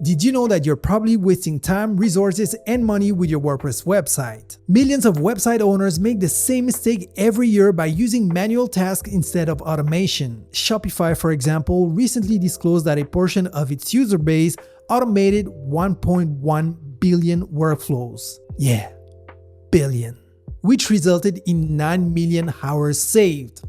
Did you know that you're probably wasting time, resources, and money with your WordPress website? Millions of website owners make the same mistake every year by using manual tasks instead of automation. Shopify, for example, recently disclosed that a portion of its user base automated 1.1 billion workflows. Yeah, billion. Which resulted in 9 million hours saved.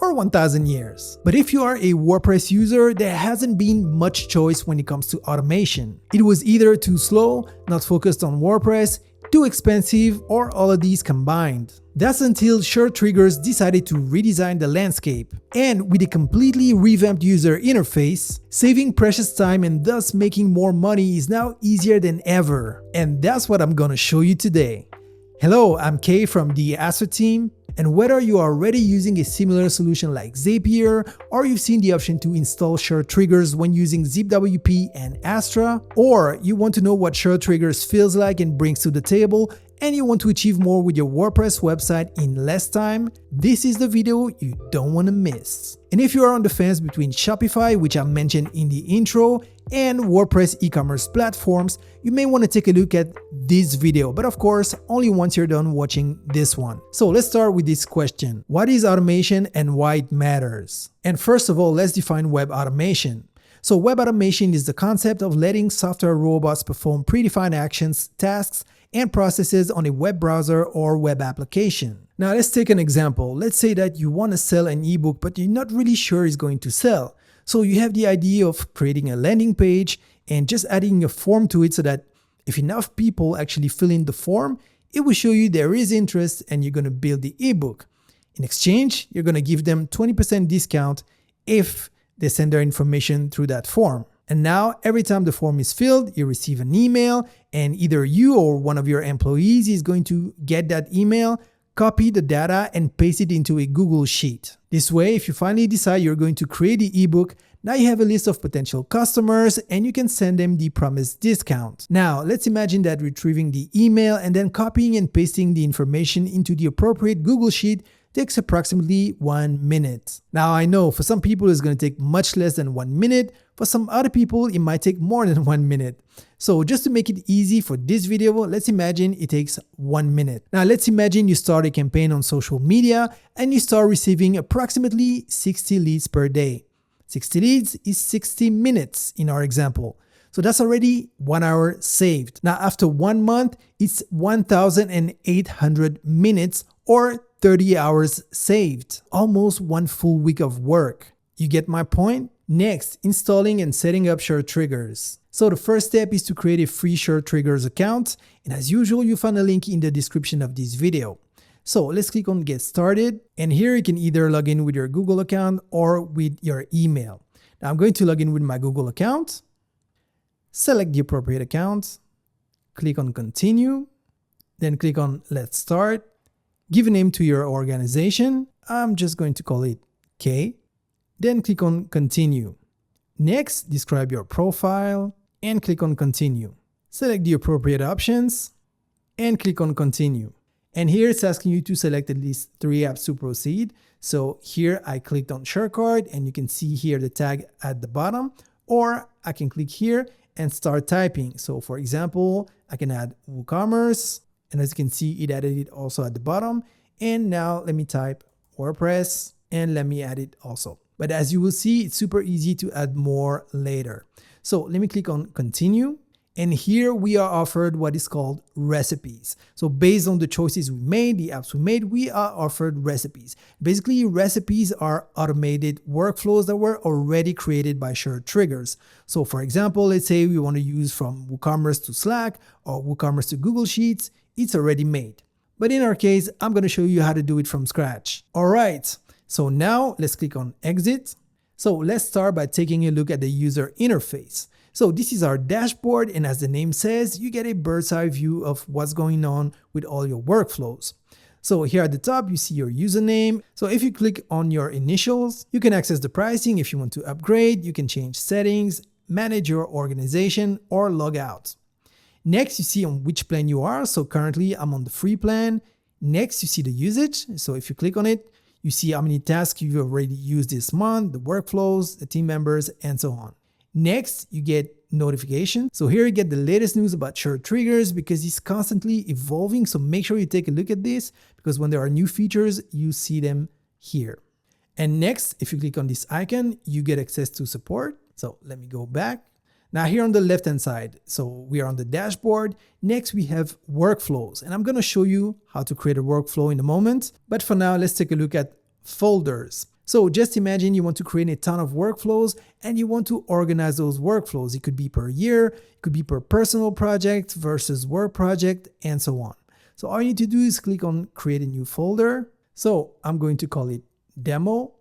Or 1,000 years. But if you are a WordPress user, there hasn't been much choice when it comes to automation. It was either too slow, not focused on WordPress, too expensive, or all of these combined. That's until SureTriggers decided to redesign the landscape. And with a completely revamped user interface, saving precious time and thus making more money is now easier than ever. And that's what I'm gonna show you today. Hello, I'm Kay from the Astra team. And whether you are already using a similar solution like Zapier, or you've seen the option to install SureTriggers when using ZipWP and Astra, or you want to know what SureTriggers feels like and brings to the table, and you want to achieve more with your WordPress website in less time, this is the video you don't want to miss. And if you are on the fence between Shopify, which I mentioned in the intro, and WordPress e-commerce platforms, you may want to take a look at this video, but of course, only once you're done watching this one. So let's start with this question. What is automation and why it matters? And first of all, let's define web automation. So web automation is the concept of letting software robots perform predefined actions, tasks, and processes on a web browser or web application. Now let's take an example. Let's say that you want to sell an ebook, but you're not really sure it's going to sell. So you have the idea of creating a landing page and just adding a form to it so that if enough people actually fill in the form, it will show you there is interest and you're going to build the ebook. In exchange, you're going to give them 20% discount if they send their information through that form. And now every time the form is filled, you receive an email, and either you or one of your employees is going to get that email, copy the data, and paste it into a Google Sheet. This way, if you finally decide you're going to create the ebook, now you have a list of potential customers and you can send them the promised discount. Now, let's imagine that retrieving the email and then copying and pasting the information into the appropriate Google Sheet takes approximately 1 minute. Now, I know for some people it's going to take much less than 1 minute. For some other people, it might take more than 1 minute. So just to make it easy for this video, let's imagine it takes 1 minute. Now let's imagine you start a campaign on social media and you start receiving approximately 60 leads per day. 60 leads is 60 minutes in our example. So that's already 1 hour saved. Now after 1 month, it's 1,800 minutes or 30 hours saved. Almost 1 full week of work. You get my point? Next, installing and setting up SureTriggers. So the first step is to create a free SureTriggers account, and as usual, you'll find a link in the description of this video. So let's click on Get Started, and here you can either log in with your Google account or with your email. Now I'm going to log in with my Google account, select the appropriate account, click on Continue, then click on Let's Start, give a name to your organization. I'm just going to call it K. Then click on Continue. Next, describe your profile and click on Continue. Select the appropriate options and click on Continue. And here it's asking you to select at least 3 apps to proceed. So here I clicked on SureCard and you can see here the tag at the bottom, or I can click here and start typing. So for example, I can add WooCommerce, and as you can see, it added it also at the bottom. And now let me type WordPress and let me add it also. But as you will see, it's super easy to add more later. So let me click on Continue. And here we are offered what is called recipes. So based on the choices we made, the apps we made, we are offered recipes. Basically, recipes are automated workflows that were already created by SureTriggers. So for example, let's say we want to use from WooCommerce to Slack or WooCommerce to Google Sheets, it's already made. But in our case, I'm going to show you how to do it from scratch. All right. So now let's click on Exit. So let's start by taking a look at the user interface. So this is our dashboard, and as the name says, you get a bird's eye view of what's going on with all your workflows. So here at the top, you see your username. So if you click on your initials, you can access the pricing. If you want to upgrade, you can change settings, manage your organization, or log out. Next, you see on which plan you are. So currently I'm on the free plan. Next, you see the usage. So if you click on it, you see how many tasks you've already used this month, the workflows, the team members, and so on. Next, you get notification. So here you get the latest news about SureTriggers because it's constantly evolving. So make sure you take a look at this because when there are new features, you see them here. And next, if you click on this icon, you get access to support. So let me go back. Now here on the left-hand side, so we are on the dashboard. Next, we have workflows, and I'm going to show you how to create a workflow in a moment. But for now, let's take a look at folders. So just imagine you want to create a ton of workflows and you want to organize those workflows. It could be per year, it could be per personal project versus work project, and so on. So all you need to do is click on create a new folder. So I'm going to call it demo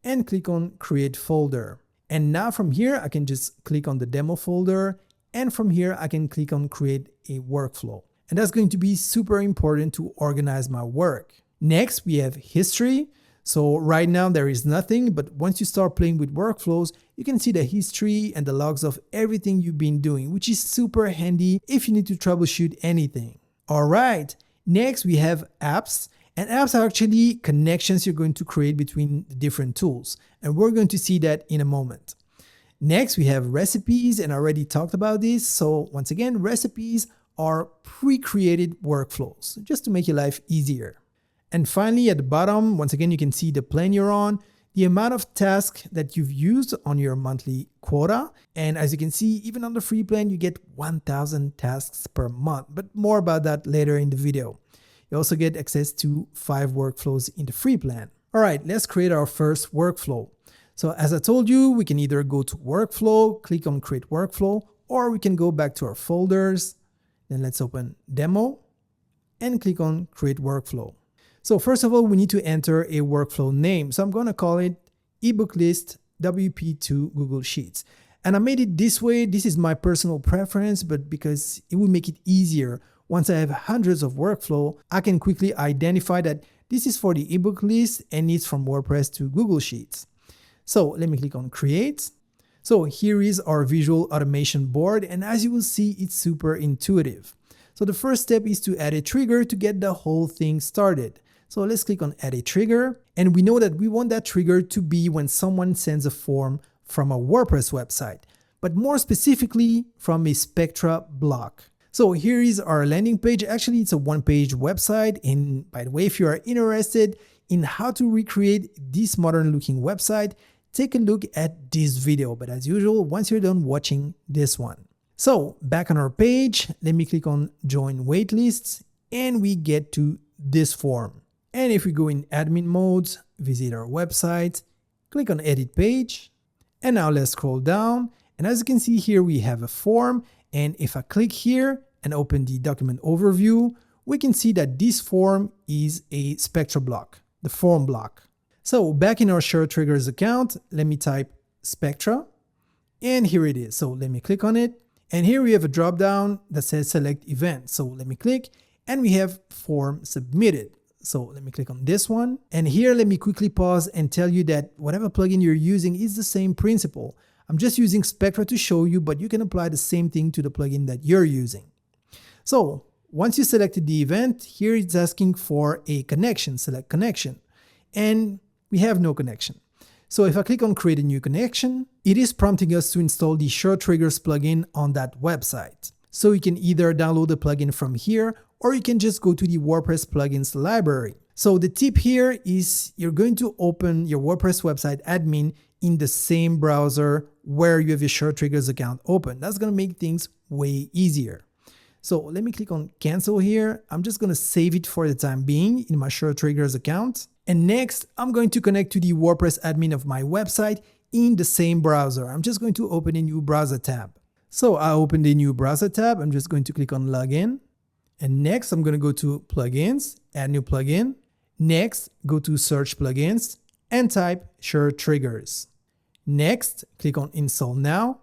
and click on create folder. And now from here, I can just click on the demo folder. And from here, I can click on create a workflow. And that's going to be super important to organize my work. Next, we have history. So right now there is nothing, but once you start playing with workflows, you can see the history and the logs of everything you've been doing, which is super handy if you need to troubleshoot anything. All right, next we have apps. And apps are actually connections you're going to create between the different tools. And we're going to see that in a moment. Next, we have recipes, and I already talked about this. So once again, recipes are pre-created workflows, just to make your life easier. And finally, at the bottom, once again, you can see the plan you're on, the amount of tasks that you've used on your monthly quota. And as you can see, even on the free plan, you get 1,000 tasks per month, but more about that later in the video. You also get access to 5 workflows in the free plan. All right, let's create our first workflow. So as I told you, we can either go to workflow, click on create workflow, or we can go back to our folders. Then let's open demo and click on create workflow. So first of all, we need to enter a workflow name. So I'm going to call it ebook list WP2 Google Sheets. And I made it this way. This is my personal preference, but because it will make it easier. Once I have hundreds of workflow, I can quickly identify that this is for the ebook list and it's from WordPress to Google Sheets. So let me click on create. So here is our visual automation board. And as you will see, it's super intuitive. So the first step is to add a trigger to get the whole thing started. So let's click on add a trigger. And we know that we want that trigger to be when someone sends a form from a WordPress website, but more specifically from a Spectra block. So here is our landing page. Actually, it's a one-page website. And by the way, if you are interested in how to recreate this modern-looking website, take a look at this video. But as usual, once you're done watching this one. So back on our page, let me click on join waitlists and we get to this form. And if we go in admin mode, visit our website, click on edit page. And now let's scroll down. And as you can see here, we have a form. And if I click here and open the document overview, we can see that this form is a Spectra block, the form block. So back in our SureTriggers account, let me type Spectra and here it is. So let me click on it. And here we have a drop down that says select event. So let me click and we have form submitted. So let me click on this one. And here, let me quickly pause and tell you that whatever plugin you're using is the same principle. I'm just using Spectra to show you, but you can apply the same thing to the plugin that you're using. So once you selected the event, here it's asking for a connection, select connection, and we have no connection. So if I click on create a new connection, it is prompting us to install the SureTriggers plugin on that website. So you can either download the plugin from here, or you can just go to the WordPress plugins library. So the tip here is you're going to open your WordPress website admin in the same browser where you have your SureTriggers account open. That's going to make things way easier. So let me click on cancel here. I'm just going to save it for the time being in my SureTriggers account. And next, I'm going to connect to the WordPress admin of my website in the same browser. I'm just going to open a new browser tab. So I opened a new browser tab. I'm just going to click on login. And next, I'm going to go to plugins, add new plugin. Next, go to search plugins and type SureTriggers. Next, click on install now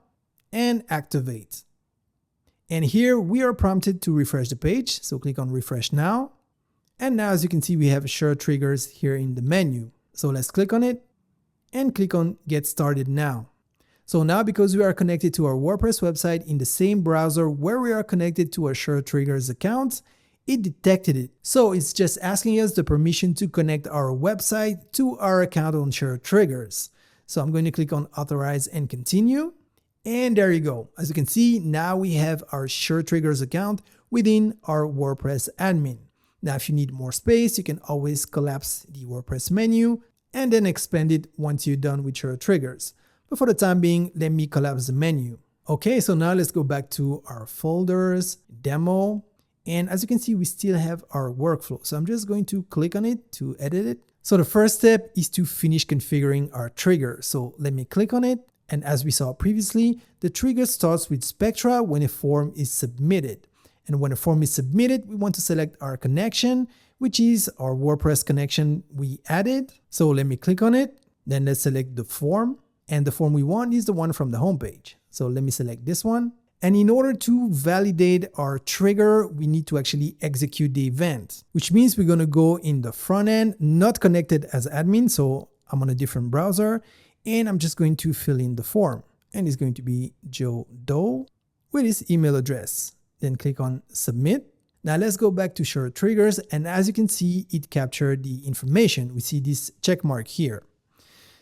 and activate. And here we are prompted to refresh the page. So click on refresh now. And now, as you can see, we have SureTriggers here in the menu. So let's click on it and click on get started now. So now, because we are connected to our WordPress website in the same browser where we are connected to our SureTriggers account, it detected it. So it's just asking us the permission to connect our website to our account on SureTriggers. So I'm going to click on authorize and continue. And there you go. As you can see, now we have our SureTriggers account within our WordPress admin. Now, if you need more space, you can always collapse the WordPress menu and then expand it once you're done with SureTriggers. But for the time being, let me collapse the menu. Okay, so now let's go back to our folders, demo. And as you can see, we still have our workflow. So I'm just going to click on it to edit it. So the first step is to finish configuring our trigger. So let me click on it. And as we saw previously, the trigger starts with Spectra when a form is submitted. And when a form is submitted, we want to select our connection, which is our WordPress connection we added. So let me click on it. Then let's select the form. And the form we want is the one from the homepage. So let me select this one. And in order to validate our trigger, we need to actually execute the event, which means we're going to go in the front end, not connected as admin. So I'm on a different browser and I'm just going to fill in the form. And it's going to be Joe Doe with his email address. Then click on submit. Now let's go back to SureTriggers. And as you can see, it captured the information. We see this check mark here.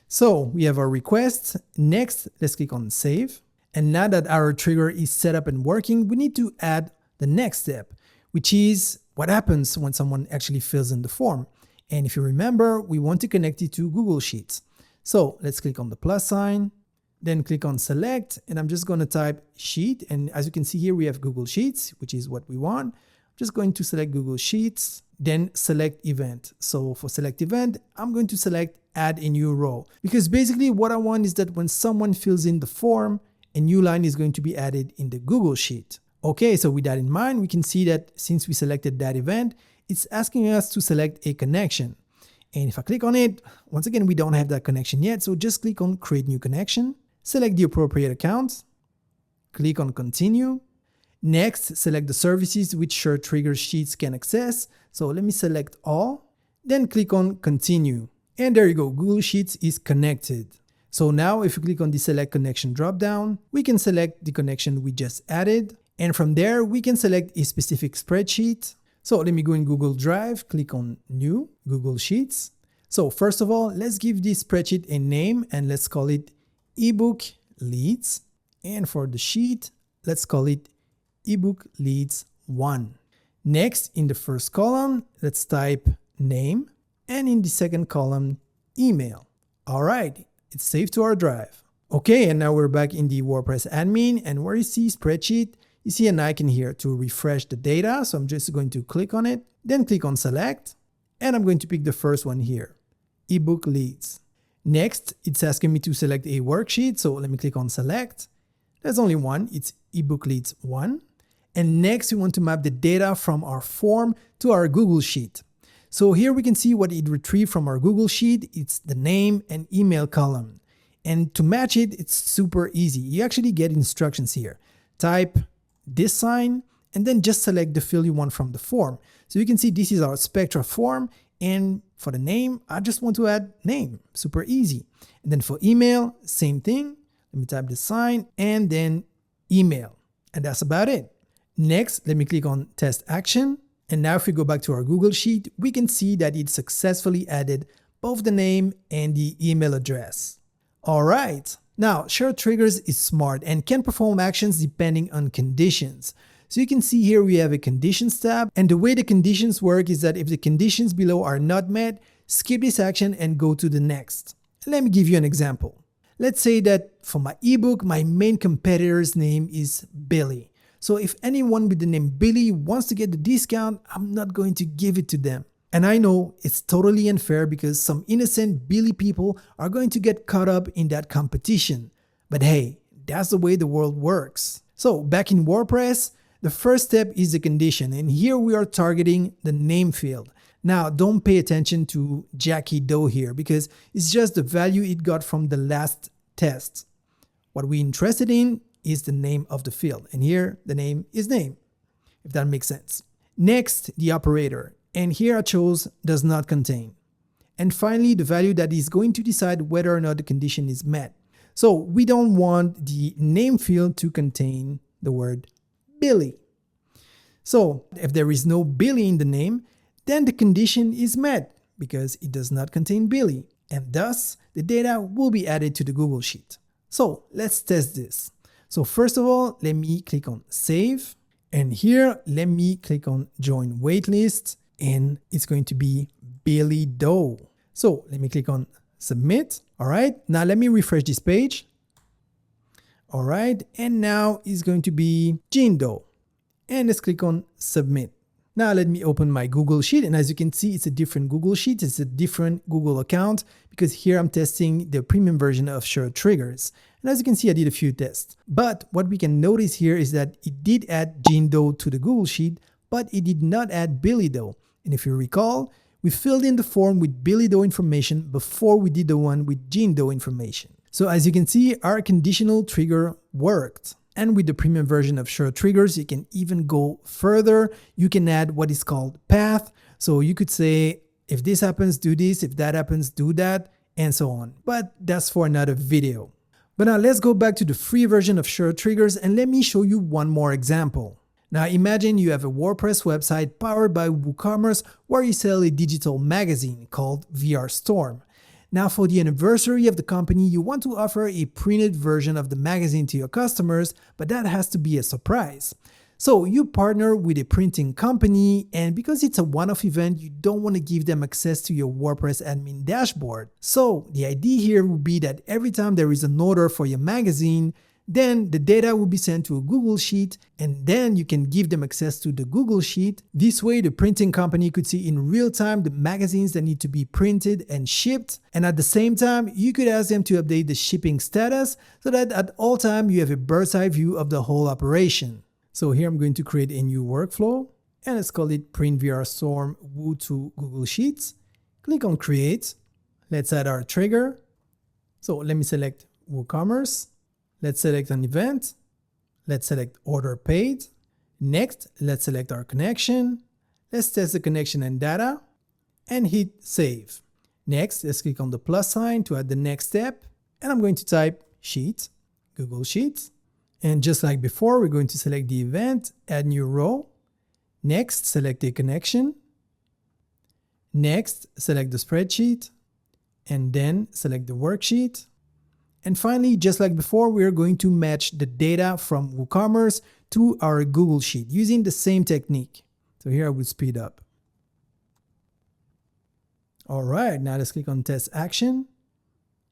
So we have our request. Next, let's click on save. And now that our trigger is set up and working, we need to add the next step, which is what happens when someone actually fills in the form. And if you remember, we want to connect it to Google Sheets. So let's click on the plus sign, then click on select, and I'm just going to type sheet. And as you can see here, we have Google Sheets, which is what we want. I'm just going to select Google Sheets, then select event. So for select event, I'm going to select add a new row, because basically what I want is that when someone fills in the form, a new line is going to be added in the Google Sheet. Okay, so with that in mind, we can see that since we selected that event, it's asking us to select a connection. And if I click on it, once again, we don't have that connection yet. So just click on create new connection, select the appropriate account, click on continue. Next, select the services which SureTriggers Sheets can access. So let me select all, then click on continue. And there you go, Google Sheets is connected. So now if you click on the select connection dropdown, we can select the connection we just added. And from there, we can select a specific spreadsheet. So let me go in Google Drive, click on new, Google Sheets. So first of all, let's give this spreadsheet a name and let's call it ebook leads. And for the sheet, let's call it ebook leads 1. Next, in the first column, let's type name. And in the second column, email. All right. It's saved to our drive. Okay, and now we're back in the WordPress admin, and where you see spreadsheet, you see an icon here to refresh the data. So I'm just going to click on it, then click on select, and I'm going to pick the first one here, ebook leads. Next, it's asking me to select a worksheet. So let me click on select. There's only one, it's ebook leads 1. And next we want to map the data from our form to our Google Sheet. So here we can see what it retrieved from our Google Sheet. It's the name and email column. And to match it, it's super easy. You actually get instructions here. Type this sign and then just select the field you want from the form. So you can see this is our Spectra form. And for the name, I just want to add name. Super easy. And then for email, same thing. Let me type the sign and then email. And that's about it. Next, let me click on test action. And now if we go back to our Google Sheet, we can see that it successfully added both the name and the email address. All right. Now, SureTriggers is smart and can perform actions depending on conditions. So you can see here we have a conditions tab. And the way the conditions work is that if the conditions below are not met, skip this action and go to the next. Let me give you an example. Let's say that for my ebook, my main competitor's name is Billy. So if anyone with the name Billy wants to get the discount, I'm not going to give it to them. And I know it's totally unfair because some innocent Billy people are going to get caught up in that competition. But hey, that's the way the world works. So back in WordPress, the first step is the condition. And here we are targeting the name field. Now, don't pay attention to Jackie Doe here because it's just the value it got from the last test. What we're interested in is the name of the field. And here the name is name, if that makes sense. Next, the operator. And here I chose does not contain. And finally, the value that is going to decide whether or not the condition is met. So we don't want the name field to contain the word Billy. So if there is no Billy in the name, then the condition is met because it does not contain Billy. And thus, the data will be added to the Google Sheet. So let's test this. So first of all, let me click on save. And here, let me click on join waitlist, and it's going to be Billy Doe. So let me click on submit. All right, now let me refresh this page. All right, and now it's going to be Jean Doe. And let's click on submit. Now let me open my Google Sheet, and as you can see, it's a different Google Sheet. It's a different Google account because here I'm testing the premium version of SureTriggers. And as you can see, I did a few tests. But what we can notice here is that it did add Jean Doe to the Google Sheet, but it did not add Billy Doe. And if you recall, we filled in the form with Billy Doe information before we did the one with Jean Doe information. So as you can see, our conditional trigger worked. And with the premium version of SureTriggers, you can even go further. You can add what is called path. So you could say, if this happens, do this. If that happens, do that, and so on. But that's for another video. But now let's go back to the free version of SureTriggers and let me show you one more example. Now imagine you have a WordPress website powered by WooCommerce where you sell a digital magazine called VR Storm. Now for the anniversary of the company, you want to offer a printed version of the magazine to your customers, but that has to be a surprise. So you partner with a printing company, and because it's a one-off event, you don't want to give them access to your WordPress admin dashboard. So the idea here would be that every time there is an order for your magazine, then the data will be sent to a Google Sheet, and then you can give them access to the Google Sheet. This way, the printing company could see in real time the magazines that need to be printed and shipped. And at the same time, you could ask them to update the shipping status so that at all time you have a bird's eye view of the whole operation. So here I'm going to create a new workflow, and let's call it Print VR Storm Woo to Google Sheets. Click on Create. Let's add our trigger. So let me select WooCommerce. Let's select an event. Let's select order paid. Next, let's select our connection. Let's test the connection and data and hit save. Next, let's click on the plus sign to add the next step. And I'm going to type Sheet, Google Sheets. And just like before, we're going to select the event, add new row. Next, select a connection. Next, select the spreadsheet. And then select the worksheet. And finally, just like before, we're going to match the data from WooCommerce to our Google Sheet using the same technique. So here I will speed up. All right, now let's click on Test Action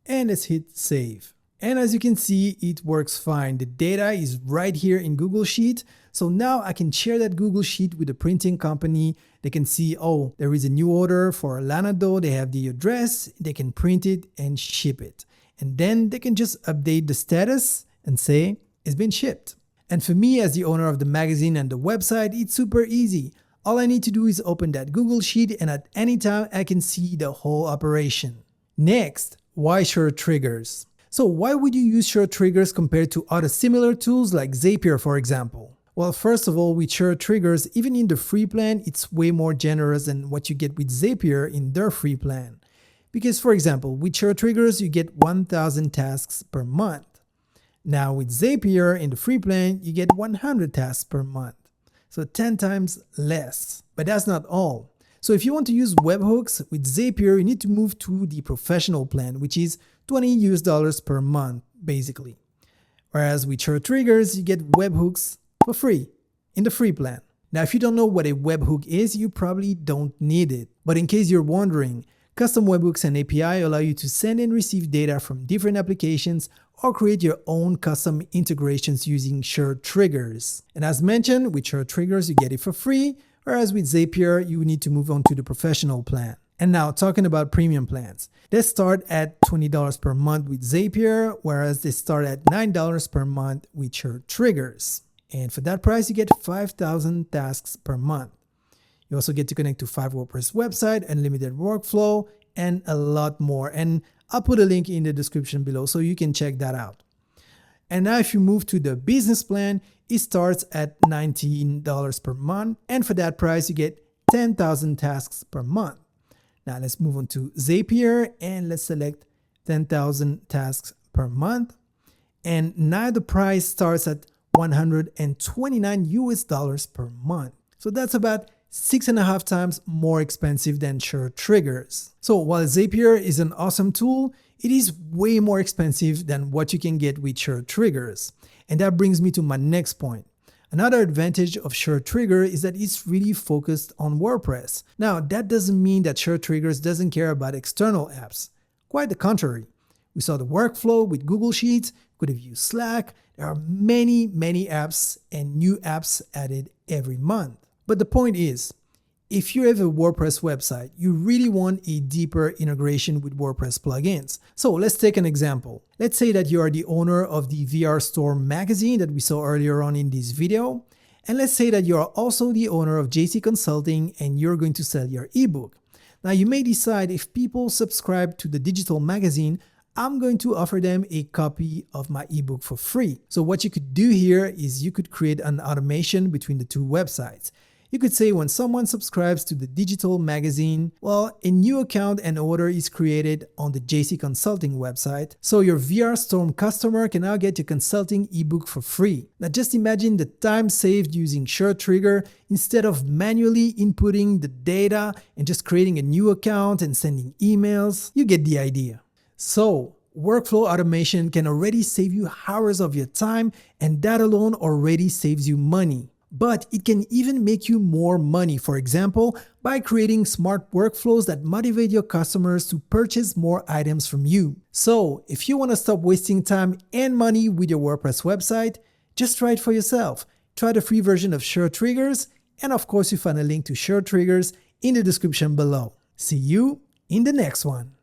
and let's hit Save. And as you can see, it works fine. The data is right here in Google Sheet. So now I can share that Google Sheet with the printing company. They can see, oh, there is a new order for Lana Doe. They have the address. They can print it and ship it. And then they can just update the status and say it's been shipped. And for me as the owner of the magazine and the website, it's super easy. All I need to do is open that Google Sheet and at any time I can see the whole operation. Next, why SureTriggers? So why would you use SureTriggers compared to other similar tools like Zapier, for example? Well, first of all, with SureTriggers, even in the free plan, it's way more generous than what you get with Zapier in their free plan. Because, for example, with SureTriggers, you get 1,000 tasks per month. Now with Zapier in the free plan, you get 100 tasks per month. So 10 times less. But that's not all. So if you want to use webhooks with Zapier, you need to move to the professional plan, which is $20 per month, basically. Whereas with SureTriggers, you get webhooks for free in the free plan. Now, if you don't know what a webhook is, you probably don't need it. But in case you're wondering, custom webhooks and API allow you to send and receive data from different applications or create your own custom integrations using SureTriggers. And as mentioned, with SureTriggers, you get it for free, whereas with Zapier, you need to move on to the professional plan. And now talking about premium plans. They start at $20 per month with Zapier, whereas they start at $9 per month with SureTriggers. And for that price, you get 5,000 tasks per month. You also get to connect to 5 WordPress website, unlimited workflow, and a lot more. And I'll put a link in the description below so you can check that out. And now if you move to the business plan, it starts at $19 per month. And for that price, you get 10,000 tasks per month. Now let's move on to Zapier and let's select 10,000 tasks per month. And now the price starts at $129 per month. So that's about 6.5 times more expensive than SureTriggers. So while Zapier is an awesome tool, it is way more expensive than what you can get with SureTriggers. And that brings me to my next point. Another advantage of SureTrigger is that it's really focused on WordPress. Now, that doesn't mean that SureTriggers doesn't care about external apps. Quite the contrary. We saw the workflow with Google Sheets, could have used Slack. There are many apps and new apps added every month. But the point is, if you have a WordPress website, you really want a deeper integration with WordPress plugins. So let's take an example. Let's say that you are the owner of the VR Storm magazine that we saw earlier on in this video. And let's say that you are also the owner of JC Consulting and you're going to sell your ebook. Now you may decide, if people subscribe to the digital magazine, I'm going to offer them a copy of my ebook for free. So what you could do here is you could create an automation between the two websites. You could say when someone subscribes to the digital magazine, well, a new account and order is created on the JC Consulting website. So your VR Storm customer can now get your consulting ebook for free. Now just imagine the time saved using SureTrigger instead of manually inputting the data and just creating a new account and sending emails. You get the idea. So workflow automation can already save you hours of your time, and that alone already saves you money. But it can even make you more money, for example, by creating smart workflows that motivate your customers to purchase more items from you. So if you want to stop wasting time and money with your WordPress website, just try it for yourself. Try the free version of SureTriggers, and of course you find a link to SureTriggers in the description below. See you in the next one.